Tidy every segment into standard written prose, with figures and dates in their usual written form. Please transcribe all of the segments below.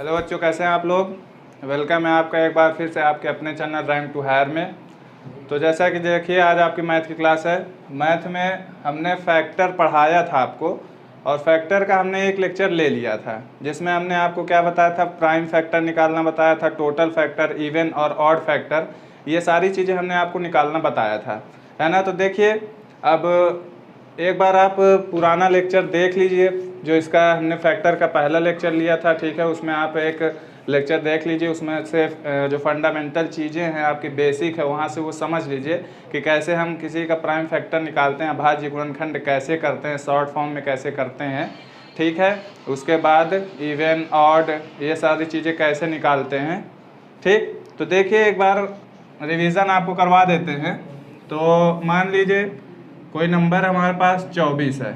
Hello बच्चों, कैसे हैं आप लोग। वेलकम है आपका एक बार फिर से आपके अपने चैनल राइम टू हायर में। तो जैसा कि देखिए, आज आपकी मैथ की क्लास है। मैथ में हमने फैक्टर पढ़ाया था आपको, और फैक्टर का हमने एक लेक्चर ले लिया था जिसमें हमने आपको क्या बताया था, प्राइम फैक्टर निकालना बताया था, टोटल फैक्टर, इवन और ऑड फैक्टर, ये सारी चीज़ें हमने आपको निकालना बताया था, है ना। तो देखिए, अब एक बार आप पुराना लेक्चर देख लीजिए, जो इसका हमने फैक्टर का पहला लेक्चर लिया था, ठीक है। उसमें आप एक लेक्चर देख लीजिए, उसमें से जो फंडामेंटल चीज़ें हैं आपकी बेसिक है, वहाँ से वो समझ लीजिए कि कैसे हम किसी का प्राइम फैक्टर निकालते हैं, अभाज्य गुणनखंड कैसे करते हैं, शॉर्ट फॉर्म में कैसे करते हैं, ठीक है। उसके बाद इवन ऑड ये सारी चीज़ें कैसे निकालते हैं, ठीक। तो देखिए, एक बार रिवीजन आपको करवा देते हैं। तो मान लीजिए कोई नंबर हमारे पास 24 है,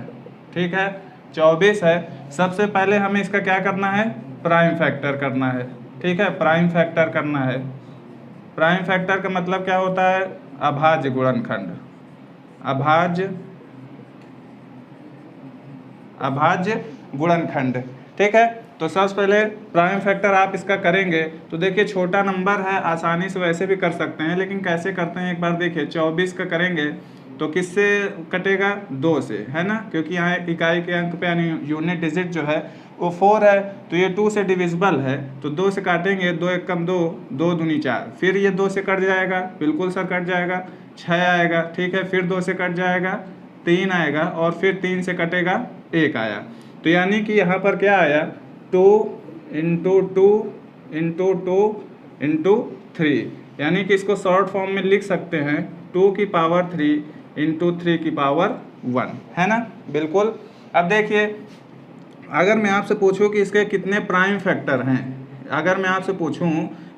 ठीक है। 24 है। सबसे पहले हमें इसका क्या करना है, प्राइम फैक्टर करना है, ठीक है। प्राइम फैक्टर करना है। प्राइम फैक्टर का मतलब क्या होता है, अभाज्य गुणनखंड, अभाज्य गुणनखंड, ठीक है। तो सबसे पहले प्राइम फैक्टर आप इसका करेंगे तो देखिए, छोटा नंबर है, आसानी से वैसे भी कर सकते हैं, लेकिन कैसे करते हैं एक बार देखिए। 24 का करेंगे तो किससे कटेगा, 2 से, है ना, क्योंकि यहाँ इकाई के अंक पे यानी यूनिट डिजिट जो है वो 4 है, तो ये 2 से डिविजिबल है, तो 2 से काटेंगे, 2 एक कम 2, 2 दूनी 4, फिर ये 2 से कट जाएगा, बिल्कुल सर कट जाएगा, 6 आएगा, ठीक है। फिर 2 से कट जाएगा, 3 आएगा, और फिर 3 से कटेगा, 1 आया। तो यानी कि यहाँ पर क्या आया, 2 इंटू 2 इंटू 2 इंटू 3, यानी कि इसको शॉर्ट फॉर्म में लिख सकते हैं 2 की पावर 3 इंटू 3 की पावर 1, है ना, बिल्कुल। अब देखिए, अगर मैं आपसे पूछूं कि इसके कितने प्राइम फैक्टर हैं, अगर मैं आपसे पूछूं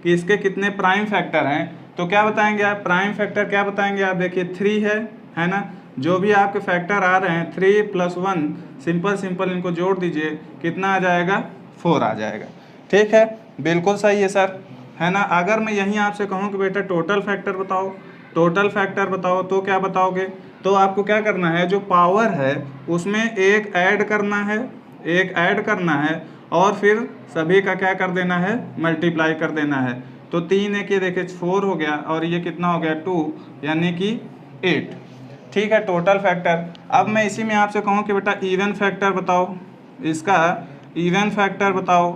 कि इसके कितने प्राइम फैक्टर हैं, तो क्या बताएंगे आप, प्राइम फैक्टर क्या बताएंगे आप, देखिए 3 है ना। जो भी आपके फैक्टर आ रहे हैं 3 + 1, सिंपल इनको जोड़ दीजिए, कितना आ जाएगा, 4 आ जाएगा, ठीक है। बिल्कुल सही है सर, है ना। अगर मैं यहीं आपसे कहूँ कि बेटा टोटल फैक्टर बताओ, टोटल फैक्टर बताओ, तो क्या बताओगे, तो आपको क्या करना है, जो पावर है उसमें एक ऐड करना है, एक ऐड करना है, और फिर सभी का क्या कर देना है, मल्टीप्लाई कर देना है। तो 3 एक ये देखिए 4 हो गया, और ये कितना हो गया, 2, यानी कि 8, ठीक है, टोटल फैक्टर। अब मैं इसी में आपसे कहूँ कि बेटा इवन फैक्टर बताओ, इसका इवन फैक्टर बताओ,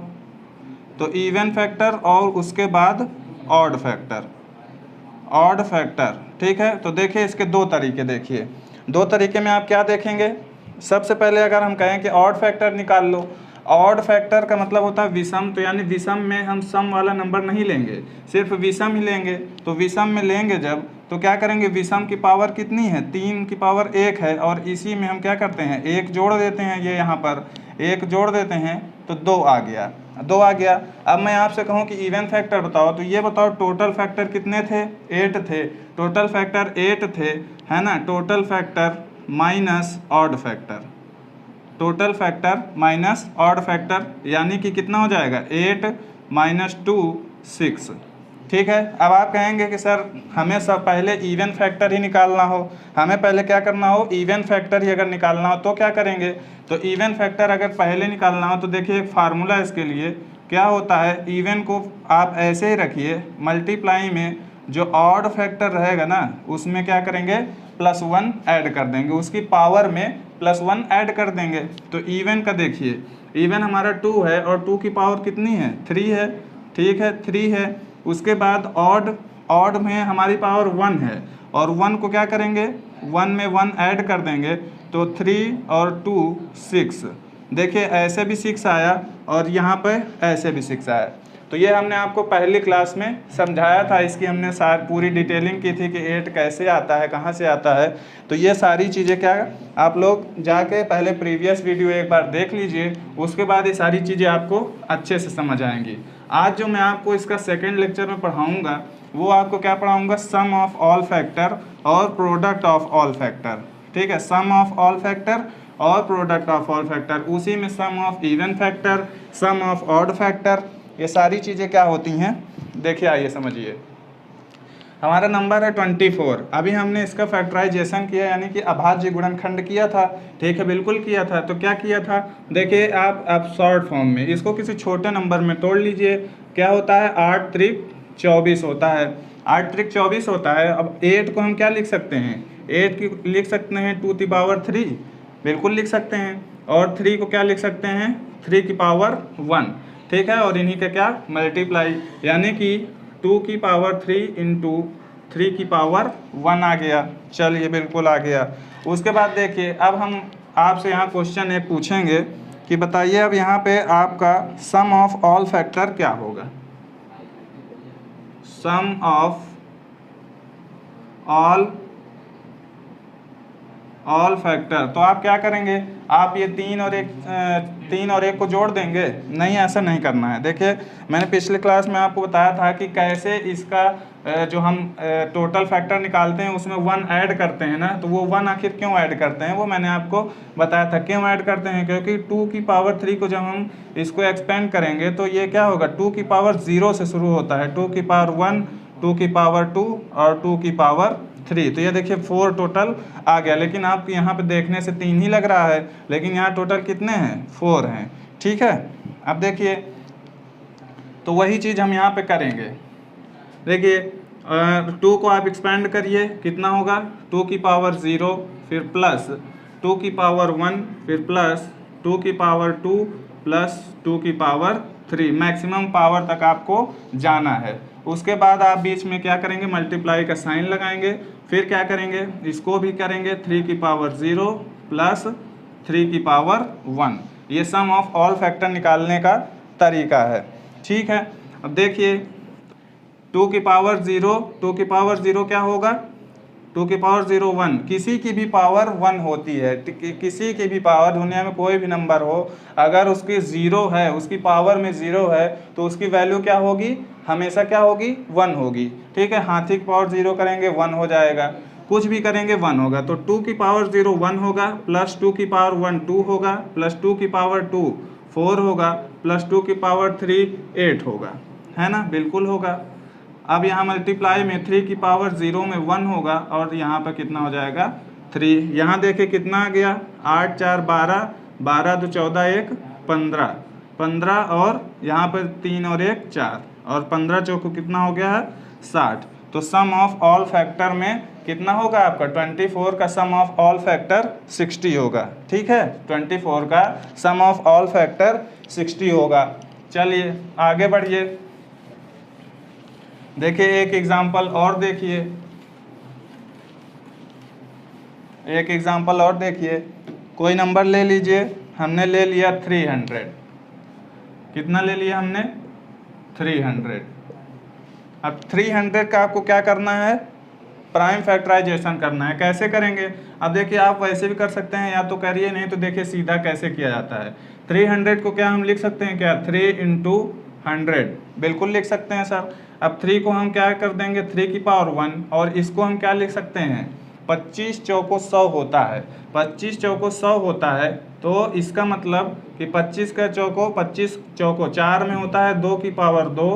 तो इवन फैक्टर और उसके बाद ऑड फैक्टर, ऑड फैक्टर, ठीक है। तो देखिए, इसके 2 तरीके, देखिए 2 तरीके में आप क्या देखेंगे। सबसे पहले अगर हम कहें कि ऑड फैक्टर निकाल लो, ऑड फैक्टर का मतलब होता है विषम, तो यानी विषम में हम सम वाला नंबर नहीं लेंगे, सिर्फ विषम ही लेंगे। तो विषम में लेंगे जब, तो क्या करेंगे, विषम की पावर कितनी है, 3 की पावर 1 है, और इसी में हम क्या करते हैं, 1 जोड़ देते हैं, ये यहाँ पर 1 जोड़ देते हैं, तो 2 आ गया, 2 आ गया। अब मैं आपसे कहूँ कि इवन फैक्टर बताओ, तो ये बताओ टोटल फैक्टर कितने थे, 8 थे, टोटल फैक्टर 8 थे, है ना। Total factor minus odd factor, total factor minus odd factor, यानी कि कितना हो जाएगा, 8 - 2 6, ठीक है। अब आप कहेंगे कि सर हमें सब पहले इवन फैक्टर ही निकालना हो, हमें पहले क्या करना हो, इवन फैक्टर ही अगर निकालना हो, तो क्या करेंगे, तो इवन फैक्टर अगर पहले निकालना हो तो देखिए एक फार्मूला इसके लिए क्या होता है, इवन को आप ऐसे ही रखिए, मल्टीप्लाई में जो ऑड फैक्टर रहेगा ना, उसमें क्या करेंगे, +1 ऐड कर देंगे, उसकी पावर में +1 ऐड कर देंगे। तो इवन का देखिए, इवन हमारा 2 है, और 2 की पावर कितनी है, 3 है, ठीक है, 3 है। उसके बाद ऑड, ऑड में हमारी पावर 1 है, और 1 को क्या करेंगे, 1 में 1 ऐड कर देंगे, तो 3 और 2 6, देखिए ऐसे भी 6 आया, और यहाँ पे ऐसे भी 6 आया। तो ये हमने आपको पहली क्लास में समझाया था, इसकी हमने पूरी डिटेलिंग की थी कि 8 कैसे आता है, कहाँ से आता है। तो ये सारी चीज़ें क्या, आप लोग जाके पहले प्रीवियस वीडियो एक बार देख लीजिए, उसके बाद ये सारी चीज़ें आपको अच्छे से समझ आएंगी। आज जो मैं आपको इसका सेकेंड लेक्चर में पढ़ाऊँगा, वो आपको क्या पढ़ाऊँगा, सम ऑफ ऑल फैक्टर और प्रोडक्ट ऑफ ऑल फैक्टर, ठीक है। सम ऑफ ऑल फैक्टर और प्रोडक्ट ऑफ ऑल फैक्टर, उसी में sum of even factor, sum of odd factor, ये सारी चीज़ें क्या होती हैं, देखिए आइए समझिए। हमारा नंबर है 24। अभी हमने इसका फैक्टराइजेशन किया यानी कि अभाज्य गुणनखंड किया था, ठीक है, बिल्कुल किया था। तो क्या किया था, देखिए आप शॉर्ट फॉर्म में इसको किसी छोटे नंबर में तोड़ लीजिए। क्या होता है, 8 त्रिक 24 होता है, 8 त्रिक 24 होता है। अब 8 को हम क्या लिख सकते हैं, 8 की लिख सकते हैं 2 की पावर 3, बिल्कुल लिख सकते हैं। और 3 को क्या लिख सकते हैं, 3 की पावर 1, ठीक है। और इन्हीं का क्या मल्टीप्लाई, यानी कि 2 की पावर 3 इंटू 3 की पावर 1 आ गया। चलिए बिल्कुल आ गया। उसके बाद देखिए अब हम आपसे यहाँ क्वेश्चन एक पूछेंगे कि बताइए अब यहाँ पे आपका सम ऑफ ऑल फैक्टर क्या होगा। सम ऑफ ऑल फैक्टर, तो आप क्या करेंगे, आप ये 3 और 1 को जोड़ देंगे। नहीं, ऐसा नहीं करना है। देखिए मैंने पिछले क्लास में आपको बताया था कि कैसे इसका जो हम टोटल फैक्टर निकालते हैं उसमें 1 ऐड करते हैं ना, तो वो 1 आखिर क्यों ऐड करते हैं वो मैंने आपको बताया था। क्यों ऐड करते हैं, क्योंकि 2 की पावर 3 को जब हम इसको एक्सपेंड करेंगे तो ये क्या होगा, 2 की पावर 0 से शुरू होता है, 2 की पावर 1, 2 की पावर 2 और 2 की पावर 3। तो ये देखिए 4 टोटल आ गया, लेकिन आप यहाँ पे देखने से 3 ही लग रहा है, लेकिन यहाँ टोटल कितने हैं, 4 हैं, ठीक है। अब देखिए तो वही चीज़ हम यहाँ पे करेंगे। देखिए 2 को आप एक्सपेंड करिए, कितना होगा, 2 की पावर 0, फिर प्लस 2 की पावर 1, फिर प्लस 2 की पावर 2 प्लस 2 की पावर 3, मैक्सिमम पावर तक आपको जाना है। उसके बाद आप बीच में क्या करेंगे, मल्टीप्लाई का साइन लगाएंगे, फिर क्या करेंगे, इसको भी करेंगे 3 की पावर 0 प्लस 3 की पावर 1। ये सम ऑफ ऑल फैक्टर निकालने का तरीका है, ठीक है। अब देखिए 2 की पावर 0, 2 की पावर 0 क्या होगा, 2 की पावर 0 1, किसी की भी पावर 1 होती है, किसी की भी पावर, दुनिया में कोई भी नंबर हो अगर उसकी 0 है, उसकी पावर में 0 है तो उसकी वैल्यू क्या होगी, हमेशा क्या होगी, 1 होगी, ठीक है। हाथी की पावर 0 करेंगे 1 हो जाएगा, कुछ भी करेंगे 1 होगा। तो 2 की पावर 0 1 होगा, प्लस 2 की पावर 1 2 होगा, प्लस 2 की पावर 2 4 होगा, प्लस 2 की पावर 3 8 होगा, है ना, बिल्कुल होगा। अब यहाँ मल्टीप्लाई में 3 की पावर 0 में 1 होगा और यहाँ पर कितना हो जाएगा 3। यहाँ देखे कितना आ गया, 8 4 12, 12 2 14 1 15, 15 और यहाँ पर 3 और 1 4 और 15 चौको कितना हो गया है 60। तो सम ऑफ ऑल फैक्टर में कितना होगा आपका, 24 का सम ऑफ ऑल फैक्टर 60 होगा, ठीक है। 24 का सम ऑफ ऑल फैक्टर 60 होगा। चलिए आगे बढ़िए, देखिए एक एग्जाम्पल और देखिए, एक एग्जाम्पल और देखिए। कोई नंबर ले लीजिए, हमने ले लिया 300, कितना ले लिया हमने 300। अब 300 का आपको क्या करना है, प्राइम फैक्टराइजेशन करना है। कैसे करेंगे, अब देखिए आप वैसे भी कर सकते हैं, या तो करिए, नहीं तो देखिए सीधा कैसे किया जाता है। 300 को क्या हम लिख सकते हैं, क्या 3 इंटू 100, बिल्कुल लिख सकते हैं सर। अब 3 को हम क्या कर देंगे, 3 की पावर 1, और इसको हम क्या लिख सकते हैं, 25 चौको 100 होता है, 25 चौको 100 होता है। तो इसका मतलब कि 25 का चौको 25 चौको 4 में होता है 2 की पावर 2,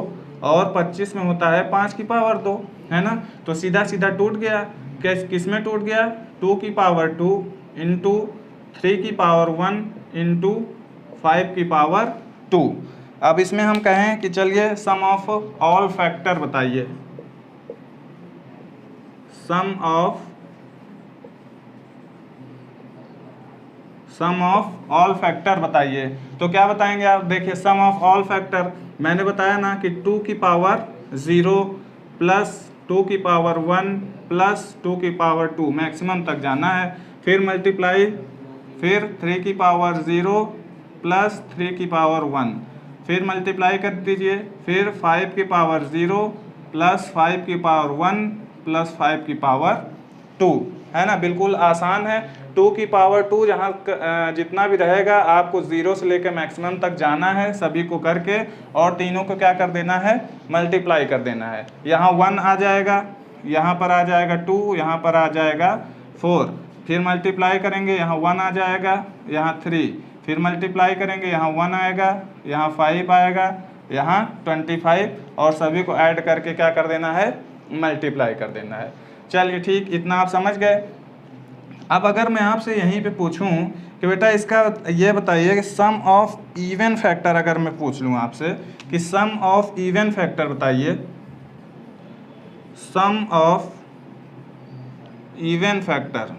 और 25 में होता है 5 की पावर 2, है ना। तो सीधा सीधा टूट गया, किस में टूट गया, 2 की पावर 2 इंटू 3 की पावर 1 इंटू 5 की पावर 2। अब इसमें हम कहें कि चलिए सम ऑफ ऑल फैक्टर बताइए, सम ऑफ ऑल फैक्टर बताइए। तो क्या बताएंगे आप, देखिए सम ऑफ ऑल फैक्टर मैंने बताया ना कि 2 की पावर 0 प्लस 2 की पावर 1 प्लस 2 की पावर 2, मैक्सिमम तक जाना है। फिर मल्टीप्लाई, फिर 3 की पावर 0 प्लस 3 की पावर 1, फिर मल्टीप्लाई कर दीजिए, फिर 5 की पावर 0 प्लस 5 की पावर 1 प्लस 5 की पावर 2, है ना, बिल्कुल आसान है। 2 की पावर 2 जहाँ जितना भी रहेगा आपको 0 से लेकर मैक्सिमम तक जाना है सभी को करके, और तीनों को क्या कर देना है, मल्टीप्लाई कर देना है। यहाँ 1 आ जाएगा, यहाँ पर आ जाएगा 2, यहाँ पर आ जाएगा 4, फिर मल्टीप्लाई करेंगे, यहाँ 1 आ जाएगा, यहाँ 3, फिर मल्टीप्लाई करेंगे, यहाँ 1 आएगा, यहाँ 5 आएगा, यहाँ 25, और सभी को ऐड करके क्या कर देना है मल्टीप्लाई कर देना है। चलिए ठीक, इतना आप समझ गए। अब अगर मैं आपसे यहीं पे पूछूं कि बेटा इसका ये बताइए कि सम ऑफ इवन फैक्टर, अगर मैं पूछ लूँ आपसे कि सम ऑफ इवन फैक्टर बताइए, sum of even factor,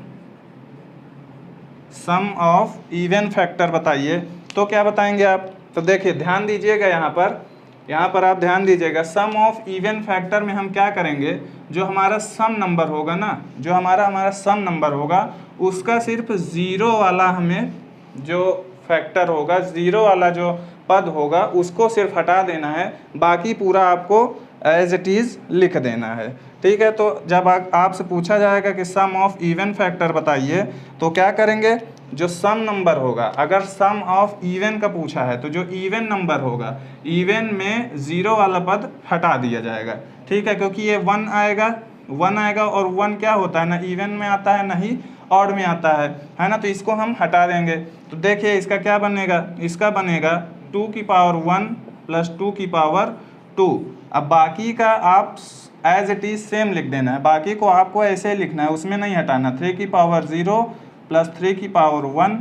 sum of even factor बताइए, तो क्या बताएंगे आप? तो देखिए ध्यान दीजिएगा यहाँ पर आप ध्यान दीजिएगा। सम ऑफ इवन फैक्टर में हम क्या करेंगे, जो हमारा सम नंबर होगा ना, जो हमारा सम नंबर होगा उसका सिर्फ ज़ीरो वाला हमें जो फैक्टर होगा, ज़ीरो वाला जो पद होगा उसको सिर्फ हटा देना है, बाकी पूरा आपको एज इट इज़ लिख देना है। ठीक है, तो जब आपसे पूछा जाएगा कि सम ऑफ इवन फैक्टर बताइए, तो क्या करेंगे, जो सम नंबर होगा, अगर सम ऑफ इवन का पूछा है तो जो इवन नंबर होगा, इवन में ज़ीरो वाला पद हटा दिया जाएगा। ठीक है, क्योंकि ये वन आएगा और वन क्या होता है, ना इवन में आता है ना ही ऑड में आता है ना, तो इसको हम हटा देंगे। तो देखिए इसका क्या बनेगा, इसका बनेगा 2 की पावर 1 प्लस 2 की पावर 2। अब बाकी का आप एज इट इज़ सेम लिख देना है, बाकी को आपको ऐसे ही लिखना है, उसमें नहीं हटाना। 3 की पावर 0 प्लस 3 की पावर 1,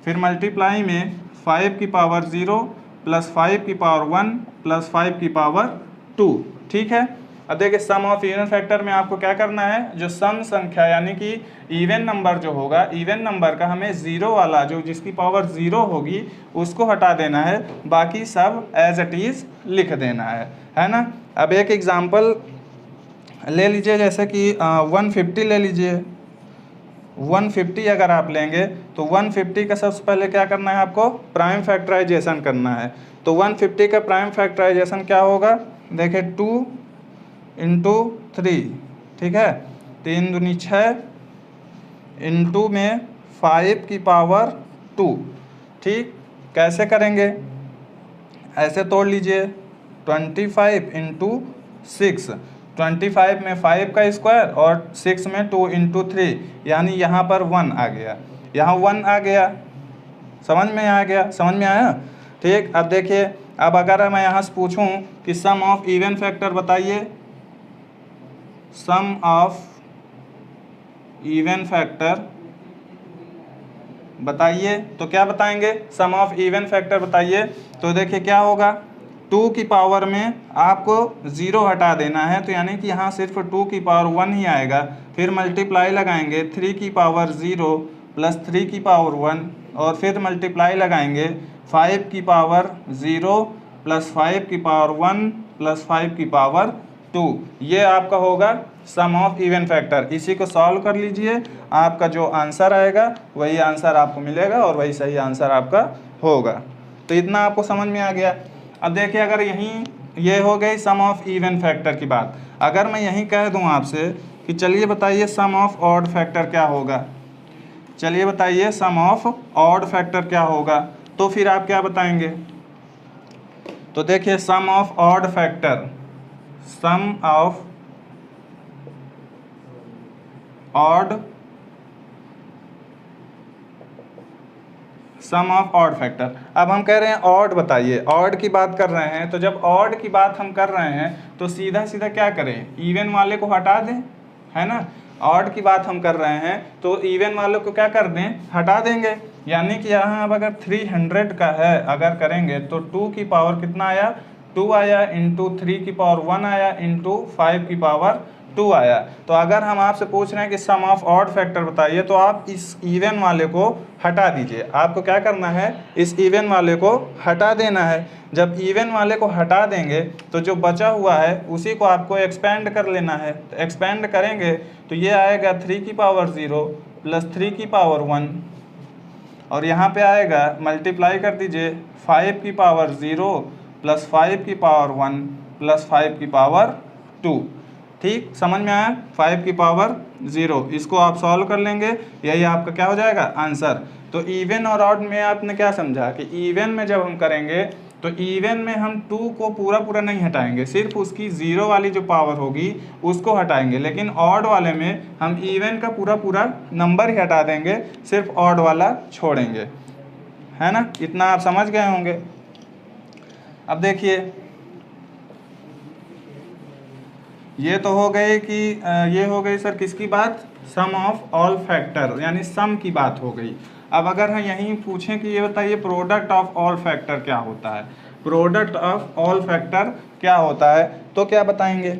फिर मल्टीप्लाई में 5 की पावर 0 प्लस 5 की पावर 1 प्लस 5 की पावर 2। ठीक है, अब देखिए सम ऑफ इवन फैक्टर में आपको क्या करना है, जो सम संख्या यानी कि इवन नंबर जो होगा, इवन नंबर का हमें ज़ीरो वाला जो जिसकी पावर 0 होगी उसको हटा देना है, बाकी सब एज इट इज़ लिख देना है ना। अब एक एग्जांपल ले लीजिए, जैसे कि 150 ले लीजिए। 150 अगर आप लेंगे तो 150 का सबसे पहले क्या करना है, आपको प्राइम फैक्टराइजेशन करना है। तो 150 का प्राइम फैक्टराइजेशन क्या होगा, देखिए 2 इंटू 3, ठीक है, 3 दूनी 6 इंटू में 5 की पावर 2। ठीक, कैसे करेंगे, ऐसे तोड़ लीजिए, 25 इंटू 6, 25 में 5 का स्क्वायर और 6 में 2 इंटू 3, यानी यहाँ पर 1 आ गया, यहाँ 1 आ गया, समझ में आया। ठीक, अब देखिए, अब अगर मैं यहाँ से पूछूं कि सम ऑफ इवन फैक्टर बताइए, सम ऑफ इवन फैक्टर बताइए, तो क्या बताएंगे, सम ऑफ इवन फैक्टर बताइए, तो देखिए क्या होगा, 2 की पावर में आपको 0 हटा देना है, तो यानी कि यहाँ सिर्फ 2 की पावर 1 ही आएगा, फिर मल्टीप्लाई लगाएंगे 3 की पावर 0 प्लस 3 की पावर 1, और फिर मल्टीप्लाई लगाएंगे 5 की पावर 0 प्लस 5 की पावर 1 प्लस 5 की पावर 2। ये आपका होगा सम ऑफ इवन फैक्टर। इसी को सॉल्व कर लीजिए, आपका जो आंसर आएगा वही आंसर आपको मिलेगा और वही सही आंसर आपका होगा। तो इतना आपको समझ में आ गया। अब देखिए, अगर यहीं ये हो गई सम ऑफ इवन फैक्टर की बात, अगर मैं यहीं कह दूं आपसे कि चलिए बताइए सम ऑफ ऑड फैक्टर क्या होगा, चलिए बताइए सम ऑफ ऑड फैक्टर क्या होगा, तो फिर आप क्या बताएंगे, तो देखिए sum of odd factor, sum of odd, sum of odd factor. अब हम कह रहे हैं ऑड बताइए, ऑड की बात कर रहे हैं, तो जब ऑड की बात हम कर रहे हैं तो सीधा सीधा क्या करें, इवन वाले को हटा दें, है ना। ऑड की बात हम कर रहे हैं तो इवन वाले को क्या कर दें, हटा देंगे, यानी कि यहाँ अब अगर 300 का है अगर करेंगे तो 2 की पावर कितना आया, 2 आया, इंटू 3 की पावर 1 आया, इंटू 5 की पावर 2 आया। तो अगर हम आपसे पूछ रहे हैं कि सम ऑफ ऑड फैक्टर बताइए, तो आप इस इवन वाले को हटा दीजिए, आपको क्या करना है, इस इवन वाले को हटा देना है। जब इवन वाले को हटा देंगे तो जो बचा हुआ है उसी को आपको एक्सपेंड कर लेना है। तो एक्सपेंड करेंगे तो ये आएगा 3 की पावर 0 प्लस 3 की पावर 1, और यहाँ पे आएगा मल्टीप्लाई कर दीजिए 5 की पावर 0 प्लस 5 की पावर 1 प्लस 5 की पावर 2। ठीक, समझ में आया, 5 की पावर 0, इसको आप सॉल्व कर लेंगे, यही आपका क्या हो जाएगा आंसर। तो इवन और ऑड में आपने क्या समझा कि इवन में जब हम करेंगे तो इवन में हम 2 को पूरा नहीं हटाएंगे, सिर्फ उसकी 0 वाली जो पावर होगी उसको हटाएंगे, लेकिन ऑड वाले में हम इवन का पूरा नंबर ही हटा देंगे, सिर्फ ऑड वाला छोड़ेंगे, है ना। इतना आप समझ गए होंगे। अब देखिए ये तो हो गए कि ये हो गई सर किसकी बात, सम ऑफ ऑल फैक्टर, यानी सम की बात हो गई। अब अगर हम यहीं पूछें कि ये बताइए प्रोडक्ट ऑफ ऑल फैक्टर क्या होता है, प्रोडक्ट ऑफ ऑल फैक्टर क्या होता है, तो क्या बताएंगे।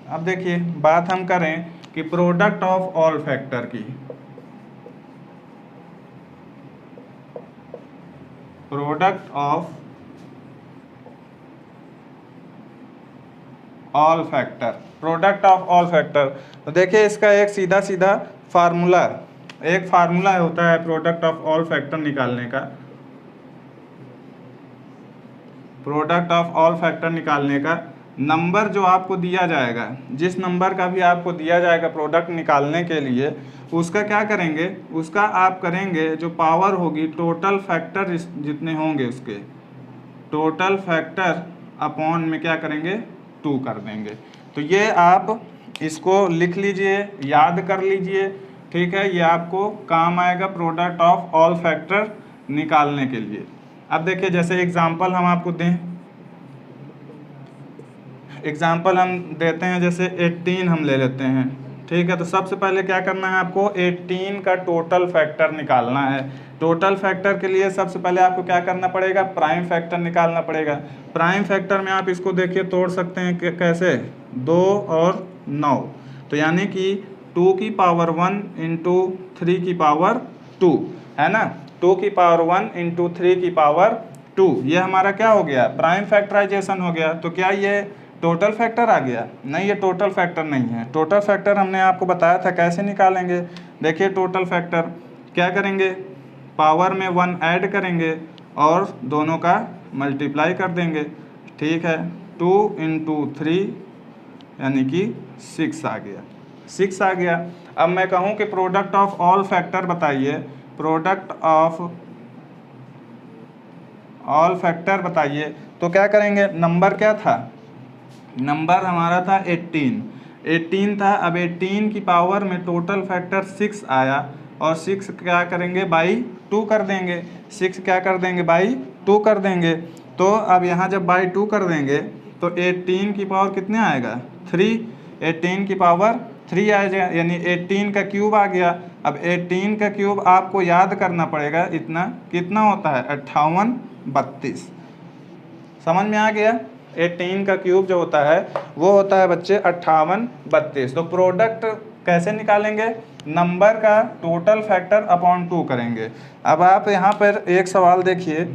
अब देखिए बात हम करें कि प्रोडक्ट ऑफ ऑल फैक्टर की, product of all factor, product of all factor, तो देखिए इसका एक सीधा सीधा फार्मूला, एक फार्मूला होता है प्रोडक्ट ऑफ ऑल फैक्टर निकालने का, प्रोडक्ट ऑफ ऑल फैक्टर निकालने का। नंबर जो आपको दिया जाएगा, जिस नंबर का भी आपको दिया जाएगा प्रोडक्ट निकालने के लिए, उसका क्या करेंगे, उसका आप करेंगे जो पावर होगी टोटल फैक्टर जितने होंगे उसके टोटल फैक्टर अपॉन में क्या करेंगे 2 कर देंगे। तो ये आप इसको लिख लीजिए, याद कर लीजिए, ठीक है, ये आपको काम आएगा प्रोडक्ट ऑफ ऑल फैक्टर निकालने के लिए। अब देखिए जैसे एग्जांपल हम आपको दें, एग्जांपल हम देते हैं, जैसे 18 हम ले लेते हैं, ठीक है। तो सबसे पहले क्या करना है आपको, 18 का टोटल फैक्टर निकालना है। टोटल फैक्टर के लिए सबसे पहले आपको क्या करना पड़ेगा, प्राइम फैक्टर निकालना पड़ेगा। प्राइम फैक्टर में आप इसको देखिए तोड़ सकते हैं कि कैसे, 2 और 9, तो यानी कि 2 की पावर 1 इंटू 3 की पावर 2, है ना, 2 की पावर 1 इंटू 3 की पावर 2, ये हमारा क्या हो गया, प्राइम फैक्टराइजेशन हो गया। तो क्या ये टोटल फैक्टर आ गया, नहीं, ये टोटल फैक्टर नहीं है। टोटल फैक्टर हमने आपको बताया था कैसे निकालेंगे। देखिए टोटल फैक्टर क्या करेंगे, पावर में 1 ऐड करेंगे और दोनों का मल्टीप्लाई कर देंगे, ठीक है। 2 इंटू 3 यानी कि 6 आ गया, 6 आ गया। अब मैं कहूँ कि प्रोडक्ट ऑफ ऑल फैक्टर बताइए, प्रोडक्ट ऑफ ऑल फैक्टर बताइए, तो क्या करेंगे, नंबर क्या था, नंबर हमारा था 18 था। अब 18 की पावर में टोटल फैक्टर 6 आया और 6 क्या करेंगे बाई 2 कर देंगे, 6 क्या कर देंगे बाई 2 कर देंगे। तो अब यहाँ जब बाई 2 कर देंगे तो 18 की पावर कितने आएगा 3, 18 की पावर 3 आ जाएगा, यानी 18 का क्यूब आ गया। अब 18 का क्यूब आपको याद करना पड़ेगा, इतना कितना होता है 58 32, समझ में आ गया। 18 का क्यूब जो होता है वो होता है बच्चे 58 32। तो प्रोडक्ट कैसे निकालेंगे, नंबर का टोटल फैक्टर अपॉन 2 करेंगे। अब आप यहाँ पर एक सवाल देखिए,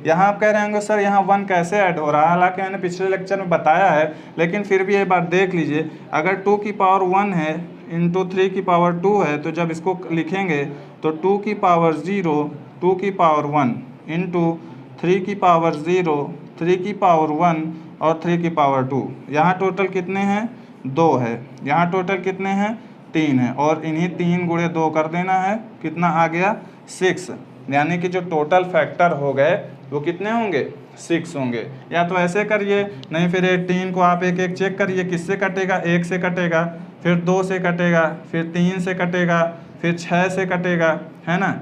यहाँ आप कह रहे होंगे सर यहाँ 1 कैसे ऐड हो रहा है, हालांकि मैंने पिछले लेक्चर में बताया है, लेकिन फिर भी एक बार देख लीजिए। अगर 2 की पावर 1 है इंटू 3 की पावर 2 है, तो जब इसको लिखेंगे तो 2 की पावर 0, 2 की पावर 1 इंटू 3 की पावर 0, 3 की पावर 1 और 3 की पावर 2। यहाँ टोटल कितने हैं 2 है, यहाँ टोटल कितने हैं 3 है, और इन्हीं 3 गुणे 2 कर देना है, कितना आ गया 6। यानी कि जो टोटल फैक्टर हो गए वो कितने होंगे 6 होंगे। या तो ऐसे करिए, नहीं फिर 18 को आप एक एक चेक करिए, किससे कटेगा, 1 से कटेगा, फिर 2 से कटेगा, फिर 3 से कटेगा, फिर 6 से कटेगा, है ना,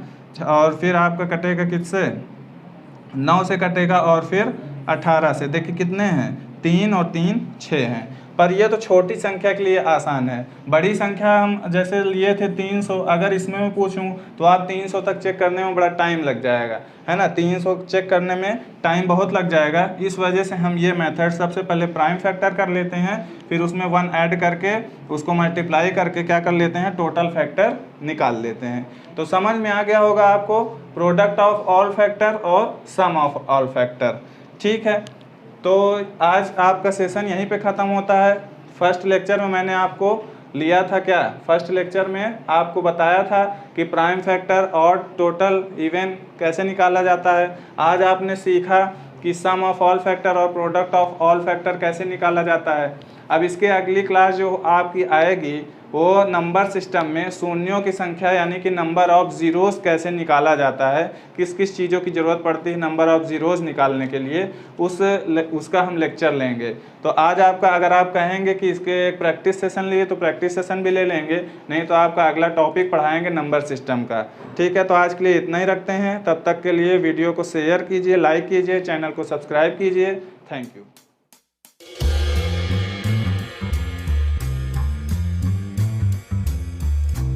और फिर आपका कटेगा किससे 9 से कटेगा, और फिर 18 से। देखिए कितने हैं 3 और 3 6 हैं। पर ये तो छोटी संख्या के लिए आसान है, बड़ी संख्या हम जैसे लिए थे 300, अगर इसमें मैं पूछूं तो आप 300 तक चेक करने में बड़ा टाइम लग जाएगा, है ना, 300 चेक करने में टाइम बहुत लग जाएगा। इस वजह से हम ये मेथड सबसे पहले प्राइम फैक्टर कर लेते हैं, फिर उसमें 1 ऐड करके उसको मल्टीप्लाई करके क्या कर लेते हैं टोटल फैक्टर निकाल लेते हैं। तो समझ में आ गया होगा आपको प्रोडक्ट ऑफ ऑल फैक्टर और सम ऑफ ऑल फैक्टर, ठीक है। तो आज आपका सेशन यहीं पे ख़त्म होता है। फर्स्ट लेक्चर में मैंने आपको लिया था क्या, फर्स्ट लेक्चर में आपको बताया था कि प्राइम फैक्टर और टोटल इवन कैसे निकाला जाता है। आज आपने सीखा कि सम ऑफ ऑल फैक्टर और प्रोडक्ट ऑफ ऑल फैक्टर कैसे निकाला जाता है। अब इसके अगली क्लास जो आपकी आएगी वो नंबर सिस्टम में शून्यों की संख्या यानी कि नंबर ऑफ ज़ीरोज़ कैसे निकाला जाता है, किस किस चीज़ों की ज़रूरत पड़ती है नंबर ऑफ ज़ीरोज़ निकालने के लिए, उसका हम लेक्चर लेंगे। तो आज आपका अगर आप कहेंगे कि इसके एक प्रैक्टिस सेशन लिए तो प्रैक्टिस सेशन भी ले लेंगे, नहीं तो आपका अगला टॉपिक पढ़ाएंगे नंबर सिस्टम का, ठीक है। तो आज के लिए इतना ही रखते हैं, तब तक के लिए वीडियो को शेयर कीजिए, लाइक कीजिए, चैनल को सब्सक्राइब कीजिए। Thank you.